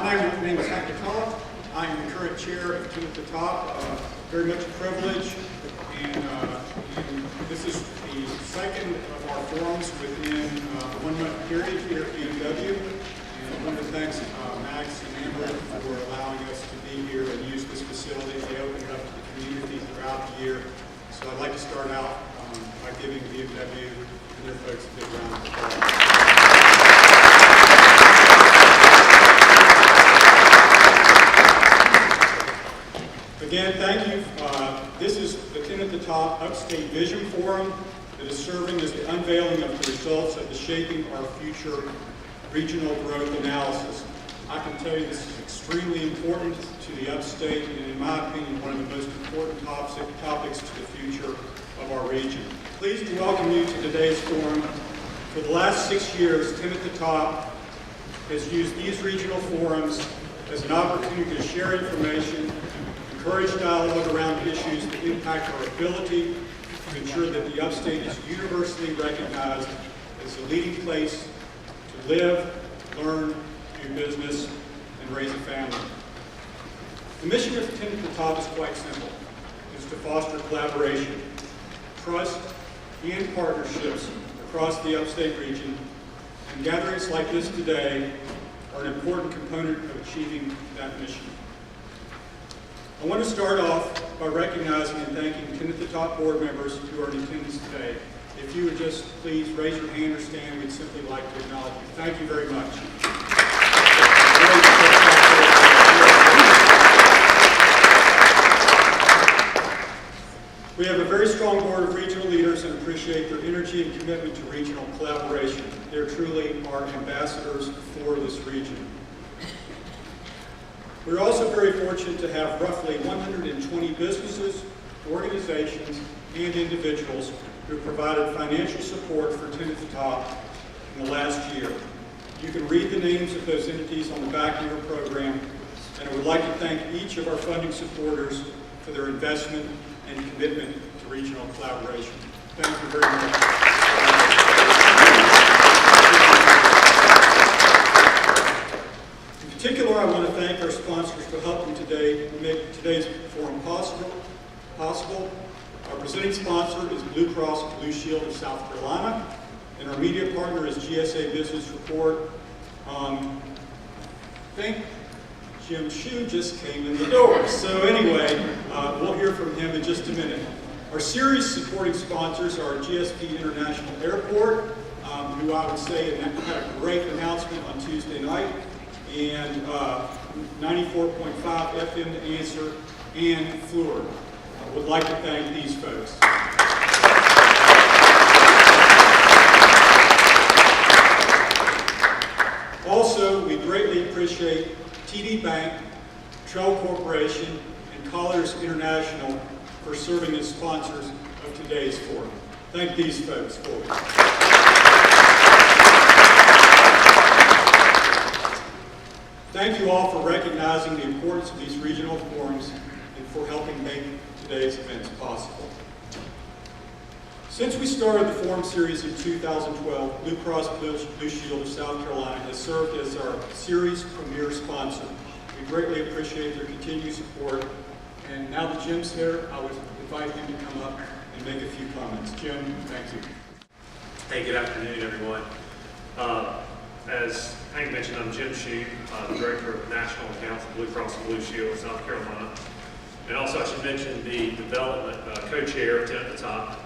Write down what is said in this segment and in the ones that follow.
My name is McCullough. I am the current chair of Pt. at the Top. Very much a privilege, and this is the second of our forums within a 1-month period here at BMW. And I want to thank Max and Amber for allowing us to be here and use this facility. They opened it up to the community throughout the year. So I'd like to start out by giving BMW and their folks a big round of applause. Again, thank you. This is the Pt. at the Top Upstate Vision Forum that is serving as the unveiling of the results of the Shaping Our Future Regional Growth Analysis. I can tell you this is extremely important to the Upstate and, in my opinion, one of the most important topics to the future of our region. Pleased to welcome you to today's forum. For the last 6 years, Pt. at the Top has used these regional forums as an opportunity to share information, encourage dialogue around issues that impact our ability to ensure that the Upstate is universally recognized as a leading place to live, learn, do business, and raise a family. The mission of Pt. at the Top is quite simple. It's to foster collaboration, trust, and partnerships across the Upstate region, and gatherings like this today are an important component of achieving that mission. I want to start off by recognizing and thanking Pt. at the Top board members who are in attendance today. If you would just please raise your hand or stand, we'd simply like to acknowledge you. Thank you very much. We have a very strong board of regional leaders and appreciate their energy and commitment to regional collaboration. They're truly our ambassadors for this region. We're also very fortunate to have roughly 120 businesses, organizations, and individuals who provided financial support for Pt. at the Top in the last year. You can read the names of those entities on the back of your program, and I would like to thank each of our funding supporters for their investment and commitment to regional collaboration. Thank you very much. In particular, I want to thank our sponsors for helping today make today's forum possible. Our presenting sponsor is Blue Cross Blue Shield of South Carolina, and our media partner is GSA Business Report. I think Jim Shew just came in the door. So anyway, we'll hear from him in just a minute. Our series supporting sponsors are GSP International Airport, who I would say had a great announcement on Tuesday night, and 94.5 FM to Answer, and Fluor. I would like to thank these folks. Also, we greatly appreciate TD Bank, Trell Corporation, and Colliers International for serving as sponsors of today's forum. Thank these folks for it. Thank you all for recognizing the importance of these regional forums and for helping make today's events possible. Since we started the forum series in 2012, Blue Cross Blue Shield of South Carolina has served as our series premier sponsor. We greatly appreciate their continued support. And now that Jim's here, I would invite him to come up and make a few comments. Jim, thank you. Hey, good afternoon, everyone. As Hank mentioned, I'm Jim Shew, the Director of National Accounts of Blue Cross Blue Shield of South Carolina. And also I should mention the Development Co-Chair of Pt. at the Top.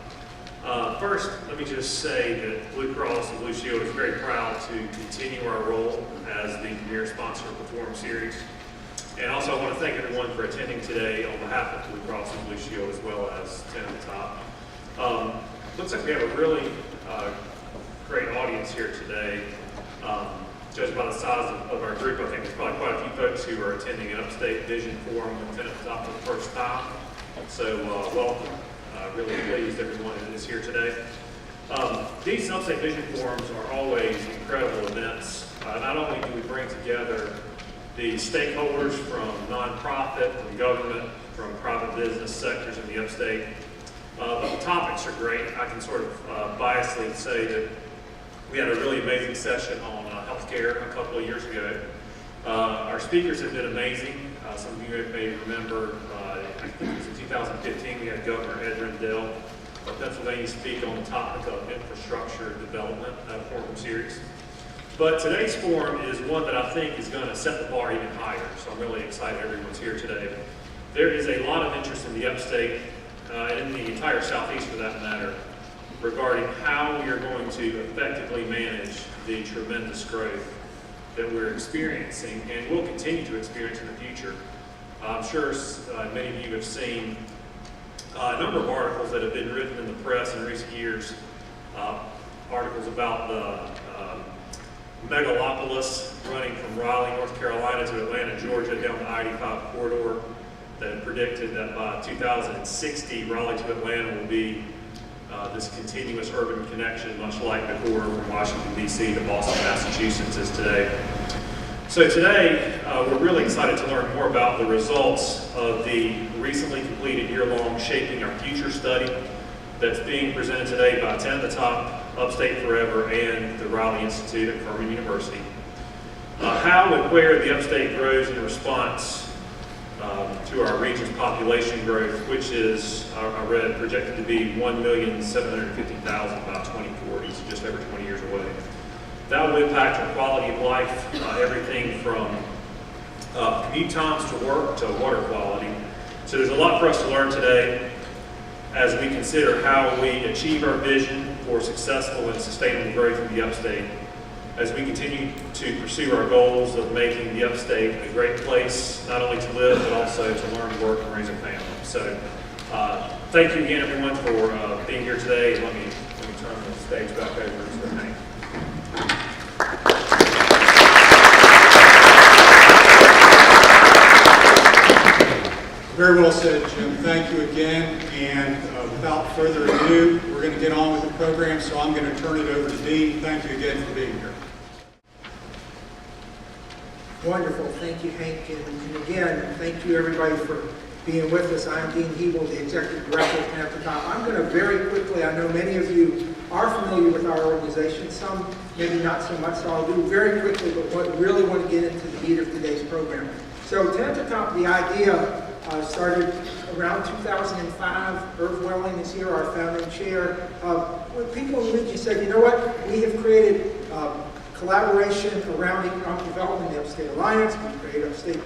First, let me just say that Blue Cross and Blue Shield is very proud to continue our role as the premier sponsor of the Forum Series. And also I want to thank everyone for attending today on behalf of Blue Cross and Blue Shield as well as Pt. at the Top. Looks like we have a really great audience here today. Judged by the size of our group, I think there's probably quite a few folks who are attending an Upstate Vision Forum with Pt. at the Top for the first time. So welcome. Really pleased everyone is here today. These Upstate Vision Forums are always incredible events. Not only do we bring together the stakeholders from nonprofit, from government, from private business sectors in the Upstate, but the topics are great. I can sort of biasly say that we had a really amazing session on healthcare a couple of years ago, Our speakers have been amazing. Some of you may remember, I think it was in 2015, we had Governor Ed Rendell of Pennsylvania speak on the topic of infrastructure development forum series. But today's forum is one that I think is going to set the bar even higher, so I'm really excited everyone's here today. There is a lot of interest in the upstate, and in the entire southeast for that matter, regarding how we are going to effectively manage the tremendous growth that we're experiencing and will continue to experience in the future. I'm sure many of you have seen a number of articles that have been written in the press in recent years, articles about the megalopolis running from Raleigh, North Carolina to Atlanta, Georgia, down the I-85 corridor that predicted that by 2060, Raleigh to Atlanta will be this continuous urban connection, much like the corridor from Washington, D.C. to Boston, Massachusetts is today. So today, we're really excited to learn more about the results of the recently completed year-long Shaping Our Future study that's being presented today by 10 at the Top, Upstate Forever, and the Raleigh Institute at Furman University. How and where the upstate grows in response to our region's population growth, which is, I read, projected to be 1,750,000 by 2040, so just over 20 years away. That will impact our quality of life, everything from commute times to work to water quality. So there's a lot for us to learn today as we consider how we achieve our vision for successful and sustainable growth in the upstate, as we continue to pursue our goals of making the upstate a great place, not only to live, but also to learn, work, and raise a family. So thank you again, everyone, for being here today. And let me turn the stage back over to Hank. Very well said, Jim. Thank you again. And without further ado, we're going to get on with the program, so I'm going to turn it over to Dean. Thank you again for being here. Wonderful. Thank you, Hank. And again, thank you, everybody, for being with us. I'm Dean Hybl, the Executive Director of Pen at the Top. I'm going to very quickly, I know many of you are familiar with our organization, some maybe not so much, so I'll do very quickly, but really want to get into the meat of today's program. So 10 at the Top, the idea started around 2005. Irv Welling is here, our founding chair. When people in the region said, you know what, we have created collaboration around economic development in the Upstate Alliance. We created Upstate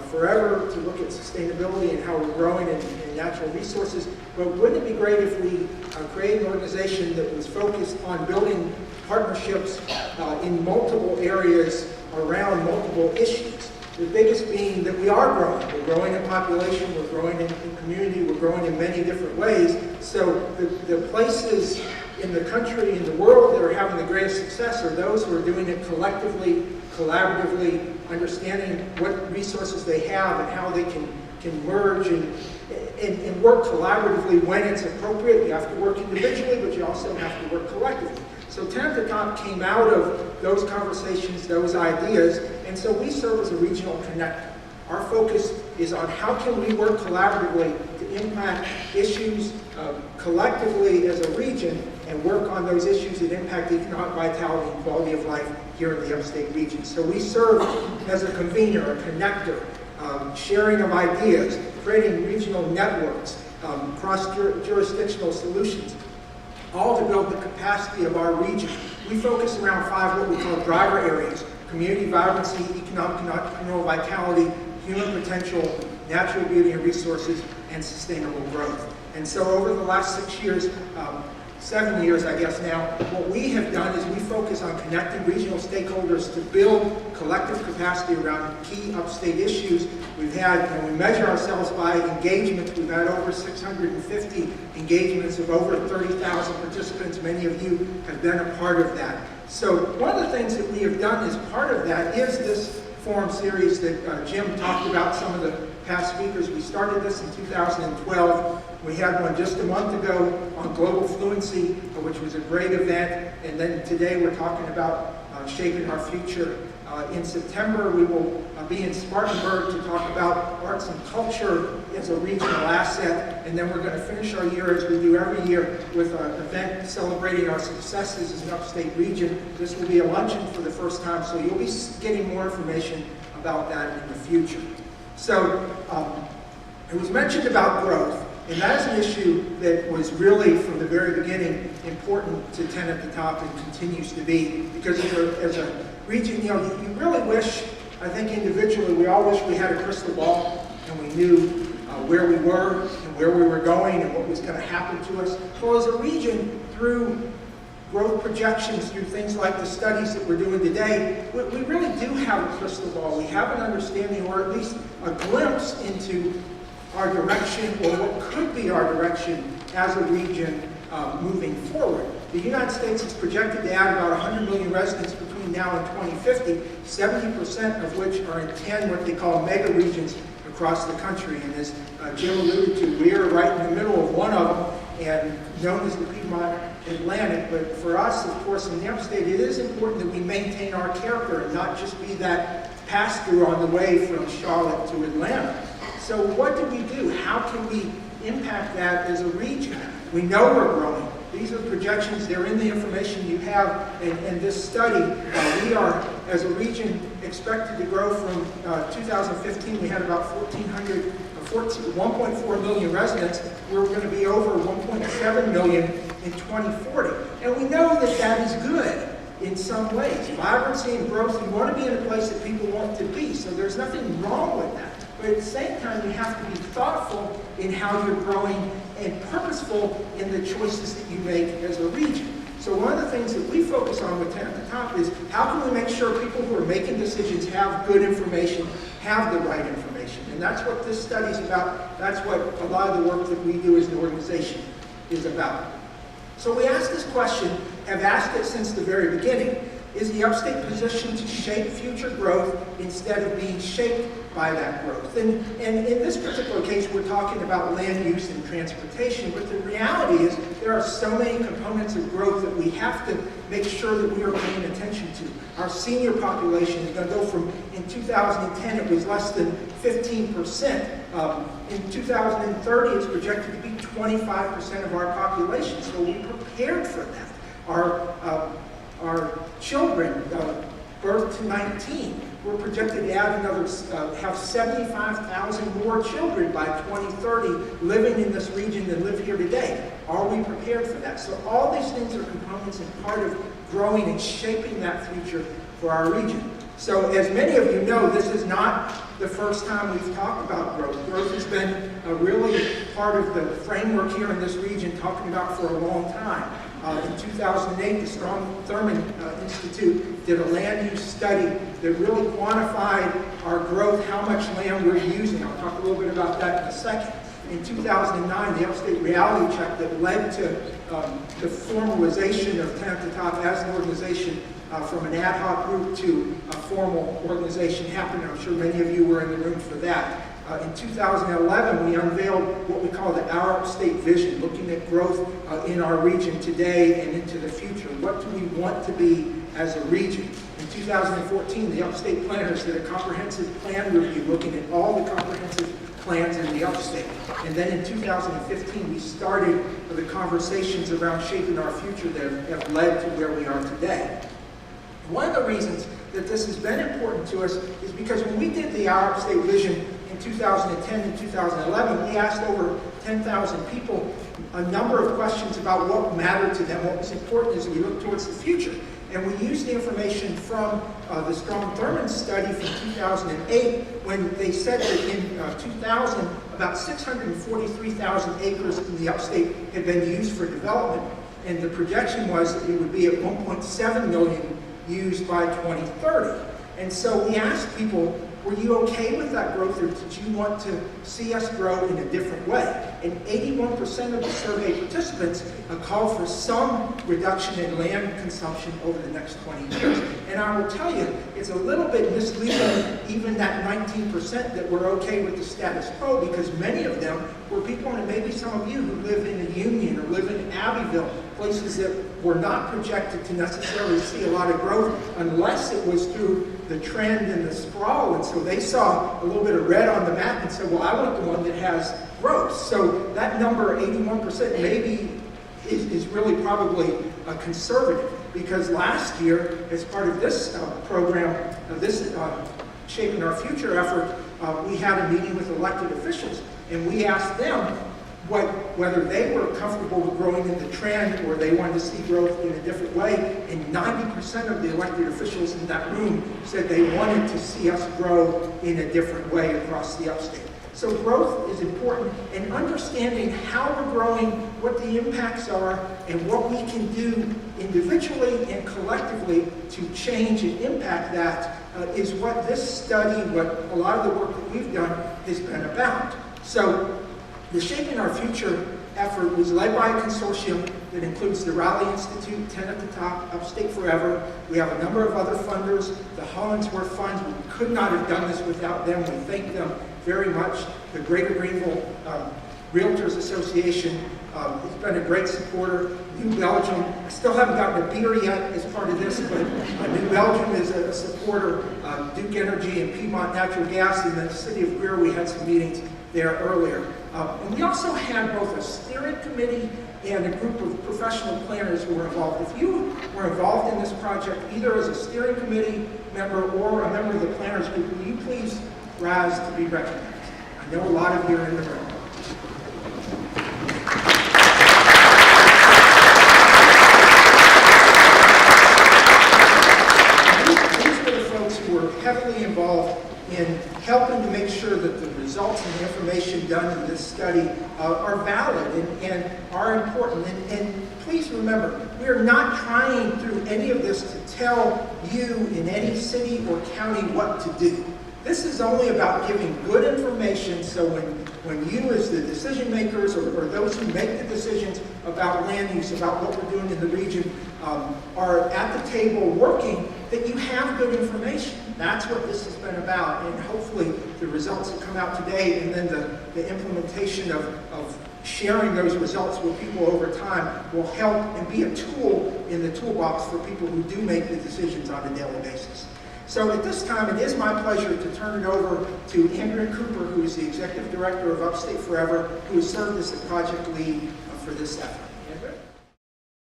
Forever to look at sustainability and how we're growing in natural resources. But wouldn't it be great if we created an organization that was focused on building partnerships in multiple areas around multiple issues? The biggest being that we are growing. We're growing in population, we're growing in community, we're growing in many different ways. So the places in the country, in the world that are having the greatest success are those who are doing it collectively, collaboratively, understanding what resources they have and how they can merge and work collaboratively when it's appropriate. You have to work individually, but you also have to work collectively. So 10 at the Top came out of those conversations, those ideas, and so we serve as a regional connector. Our focus is on how can we work collaboratively to impact issues collectively as a region and work on those issues that impact economic vitality and quality of life here in the upstate region. So we serve as a convener, a connector, sharing of ideas, creating regional networks, cross-jurisdictional solutions, all to build the capacity of our region. We focus around 5 what we call driver areas: community vibrancy, economic and entrepreneurial vitality, human potential, natural beauty and resources, and sustainable growth. And so over the last 6 years, 7 years, I guess now, what we have done is we focus on connecting regional stakeholders to build collective capacity around key upstate issues. We've had, and we measure ourselves by engagements. We've had over 650 engagements of over 30,000 participants. Many of you have been a part of that. So one of the things that we have done as part of that is this forum series that Jim talked about, some of the past speakers. We started this in 2012. We had one just a month ago on global fluency, which was a great event. And then today we're talking about shaping our future In September, we will be in Spartanburg to talk about arts and culture as a regional asset, and then we're going to finish our year, as we do every year, with an event celebrating our successes as an upstate region. This will be a luncheon for the first time, so you'll be getting more information about that in the future. So, it was mentioned about growth, and that is an issue that was really, from the very beginning, important to 10 at the top and continues to be, because as a region, you really wish, I think individually, we all wish we had a crystal ball and we knew where we were and where we were going and what was going to happen to us. Well, as a region, through growth projections, through things like the studies that we're doing today, we really do have a crystal ball. We have an understanding, or at least a glimpse into our direction, or what could be our direction as a region moving forward. The United States is projected to add about 100 million residents between now and 2050, 70% of which are in 10 what they call mega regions across the country. And as Jim alluded to, we are right in the middle of one of them, and known as the Piedmont Atlantic. But for us, of course, in the upstate, it is important that we maintain our character and not just be that pass-through on the way from Charlotte to Atlanta. So what do we do? How can we impact that as a region? We know we're growing. These are projections. They're in the information you have in this study. We are, as a region, expected to grow from 2015. We had about 1.4 million residents. We're going to be over 1.7 million in 2040. And we know that that is good in some ways. Vibrancy and growth, you want to be in a place that people want to be. So there's nothing wrong with that. But at the same time, you have to be thoughtful in how you're growing and purposeful in the choices that you make as a region. So one of the things that we focus on with 10 at the top is how can we make sure people who are making decisions have good information, have the right information. And that's what this study is about. That's what a lot of the work that we do as an organization is about. So we asked this question, have asked it since the very beginning. Is the upstate positioned to shape future growth instead of being shaped by that growth? And in this particular case, we're talking about land use and transportation, but the reality is there are so many components of growth that we have to make sure that we are paying attention to. Our senior population is going to go from, in 2010, it was less than 15%. In 2030, it's projected to be 25% of our population, so we prepared for that. Our children, birth to 19, we're projected to add another, have 75,000 more children by 2030 living in this region than live here today. Are we prepared for that? So all these things are components and part of growing and shaping that future for our region. So as many of you know, this is not the first time we've talked about growth. Growth has been really part of the framework here in this region, talking about for a long time. In 2008, the Strong Thurman Institute did a land use study that really quantified our growth, how much land we're using. I'll talk a little bit about that in a second. In 2009, the Upstate Reality Check that led to the formalization of 10 at the Top as an organization from an ad hoc group to a formal organization happened. I'm sure many of you were in the room for that. In 2011, we unveiled what we call the Our Upstate Vision, looking at growth in our region today and into the future. What do we want to be as a region? In 2014, the Upstate Planners did a comprehensive plan review, looking at all the comprehensive plans in the Upstate. And then in 2015, we started the conversations around shaping our future that have led to where we are today. One of the reasons that this has been important to us is because when we did the Our Upstate Vision in 2010 and 2011, we asked over 10,000 people a number of questions about what mattered to them, what was important as we look towards the future. And we used the information from the Strong Thurman study from 2008, when they said that in 2000, about 643,000 acres in the upstate had been used for development. And the projection was that it would be at 1.7 million used by 2030. And so we asked people, were you okay with that growth, or did you want to see us grow in a different way? And 81% of the survey participants called for some reduction in land consumption over the next 20 years. And I will tell you, it's a little bit misleading, even that 19% that were okay with the status quo, because many of them were people, and maybe some of you who live in the Union or live in Abbeville, places that were not projected to necessarily see a lot of growth unless it was through the trend and the sprawl. And so they saw a little bit of red on the map and said, well, I want the one that has growth. So that number, 81%, maybe is really probably conservative, because last year, as part of this program, this Shaping Our Future effort, we had a meeting with elected officials, and we asked them whether they were comfortable with growing in the trend or they wanted to see growth in a different way, and 90% of the elected officials in that room said they wanted to see us grow in a different way across the upstate. So growth is important, and understanding how we're growing, what the impacts are, and what we can do individually and collectively to change and impact that is what this study, what a lot of the work that we've done has been about. So the Shaping Our Future effort was led by a consortium that includes the Raleigh Institute, 10 at the top, Upstate Forever. We have a number of other funders, the Hollingsworth Funds. We could not have done this without them. We thank them very much. The Greater Greenville Realtors Association has been a great supporter. New Belgium, I still haven't gotten a beer yet as part of this, but New Belgium is a supporter. Duke Energy and Piedmont Natural Gas in the city of Greer, we had some meetings there earlier. And we also had both a steering committee and a group of professional planners who were involved. If you were involved in this project, either as a steering committee member or a member of the planners group, will you please rise to be recognized? I know a lot of you are in the room. These were the folks who were heavily involved in helping to make sure that the results and the information done in this study are valid and are important. And please remember, we are not trying through any of this to tell you in any city or county what to do. This is only about giving good information, so when you as the decision makers or those who make the decisions about land use, about what we're doing in the region, are at the table working, that you have good information. That's what this has been about, and hopefully the results that come out today and then the implementation of sharing those results with people over time will help and be a tool in the toolbox for people who do make the decisions on a daily basis. So at this time, it is my pleasure to turn it over to Andrea Cooper, who is the Executive Director of Upstate Forever, who has served as the project lead for this effort.